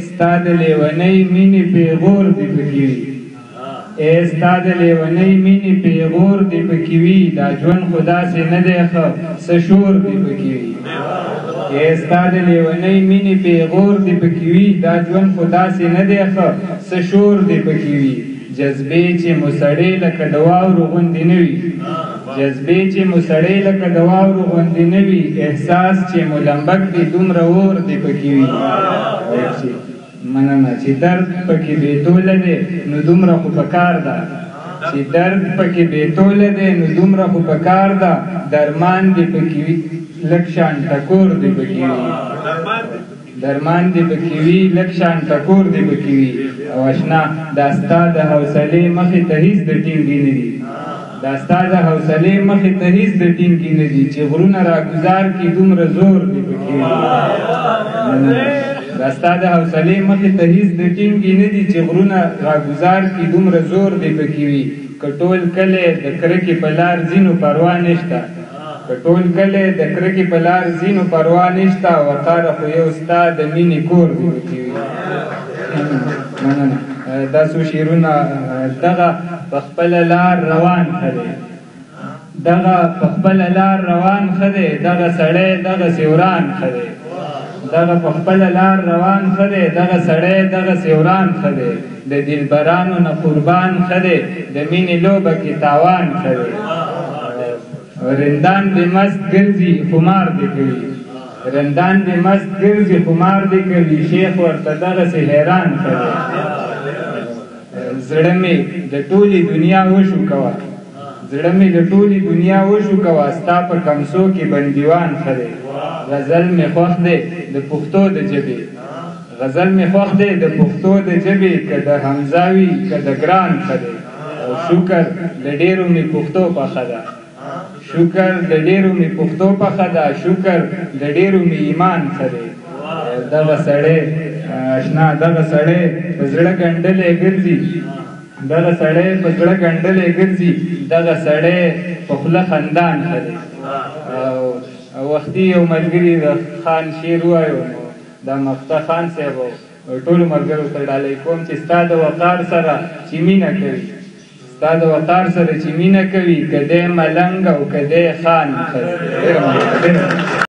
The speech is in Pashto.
ستا د لیونۍ مینې پیغور دې پکې وي ستا د لیونۍ مینې پیغور دې پکې وي دا ژوند خو داسې نه دی ښه څه شور دې پکې وي ستا د لیونۍ مینې پیغور دې پکې وي دا ژوند خو داسې نه دی ښه څه شور دې پکې وي جذبې چې مو سړې لکه د واورو غوندې نه وي جذبې چې مو سړې لکه د واورو غوندې نه وي احساس چې مو لمبک دی دومره اور دې پکې وي مننه چې درد پکې بېتوله دی نو دومره خو پکار ده چې درد پکې بېتوله دی نو دومره خو پکار ده درمان دې پکې وي لږ شان ټکور دې پکې وي درمان دې پکې وي لږ شان ټکور دې پکې وي او اشنا دا ستا د حوصلې مخې ته هېڅ د ټینګې نه دي دا ستا د حوصلې مخې ته هېڅ د ټینګې نه دي چې غرونه راګزار کړي دومره زور دې پکې وي دا ستا د حوصلې مخې ته هېڅ د ټینګې نه دي چې غرونه راګزار کړي دومره زور دې پکې وي که ټول کلی د کرکې په لار ځینو پروا نشته که ټول کلی د کرکې په لار ځینو پروا نشته وقاره خو یو ستا د مینې کور دې پکې وي مننه دا څو شعرونه دغه په خپله لار روان ښه دی دغه په خپله لار روان ښه دی دغه سړی دغسې وران ښه دی دغه په خپله لار روان ښه دی دغه سړی دغسې وران ښه دی د دلبرانو نه قربان ښه دی د مینې لوبه کې تاوان ښه دی رندان دې مست ګرځي خمار دې کوي رندان دې مست ګرځي خمار دې کوي شیخ ورته دغسې حیران ښه دی زړه مې د ټولې دنیا وشو کوه زړه مې د ټولې دنیا وشو کوه ستا په کمسو کې بندیوان ښه دی غزل مې خوښ دی د پښتو د ژبې غزل مې خوښ دی د پښتو د ژبې که د حمزه وي که د ګران ښه دی او شکر د ډېرو مې پښتو پخه ده شکر د ډېرو مې پښتو پخه ده شکر د ډېرو مې ایمان ښه دی دغه سړی اشنا دغه سړی په زړه ګنډلی ګرځي دغه سړی په زړه ګنډلی ګرځي دغه سړی په خوله خندان ښه دی وختي یو ملګري د خان شعر ووایو نو دا مفته خان صاحب ټولو ملګرو ته ډالۍ کوم چې ستا د وقار سره چې مینه کوي ستا د وقار سره چې مینه کوي که دی ملنګ او که دی خان